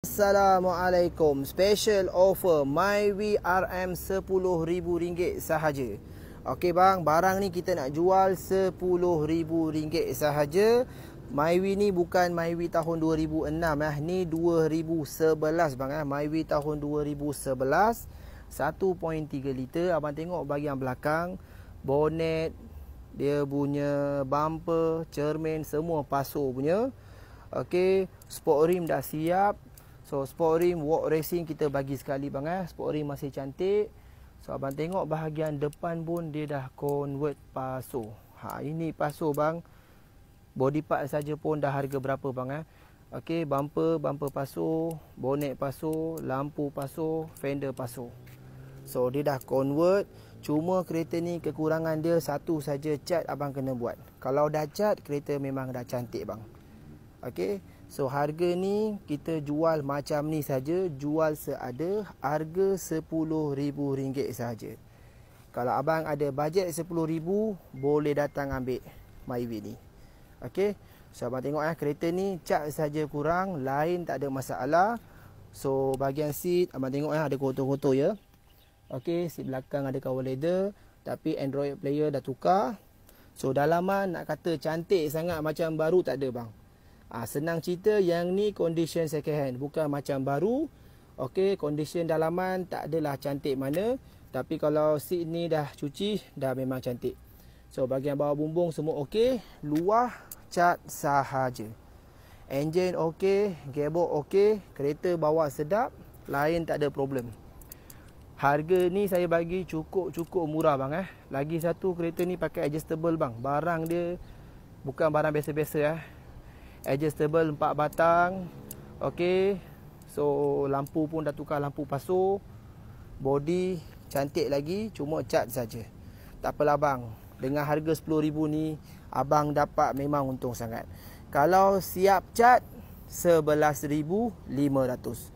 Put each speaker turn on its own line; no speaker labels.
Assalamualaikum. Special offer MyWi RM RM10,000 sahaja. Okey bang, barang ni kita nak jual RM10,000 sahaja. MyWi ni bukan MyWi tahun 2006 ni 2011 bang MyWi tahun 2011. 1.3 liter. Abang tengok bahagian belakang, bonet, dia punya bumper, cermin semua paso punya. Okey, sport rim dah siap. So sport rim walk racing kita bagi sekali bang Sport rim masih cantik. So abang tengok bahagian depan pun dia dah convert paso. Ini paso bang. Body part saja pun dah harga berapa bang Okey, bumper paso, bonet paso, lampu paso, fender paso. So dia dah convert. Cuma kereta ni kekurangan dia satu saja, cat abang kena buat. Kalau dah cat, kereta memang dah cantik bang. Okey, so harga ni kita jual macam ni saja, jual seada, harga RM10,000 sahaja. Kalau abang ada bajet RM10,000, boleh datang ambil MyWi ni. Okey, so abang tengok kereta ni cat saja kurang, lain tak ada masalah. So bahagian seat abang tengok ada kotor-kotor ya. Okey, seat belakang ada cover leather, tapi Android player dah tukar. So dalaman nak kata cantik sangat macam baru tak ada bang. Senang cerita, yang ni condition second hand, bukan macam baru. Okey, condition dalaman tak adalah cantik mana, tapi kalau seat ni dah cuci, dah memang cantik. So bahagian bawah bumbung semua okey, luar cat sahaja. Enjin okey, gearbox okey, kereta bawa sedap, lain tak ada problem. Harga ni saya bagi cukup murah bang Lagi satu, kereta ni pakai adjustable bang. Barang dia bukan barang biasa-biasa Adjustable 4 batang. Okey. So lampu pun dah tukar lampu paso. Body cantik lagi, cuma cat saja. Tak apalah bang. Dengan harga RM10,000 ni abang dapat memang untung sangat. Kalau siap cat, RM11,500.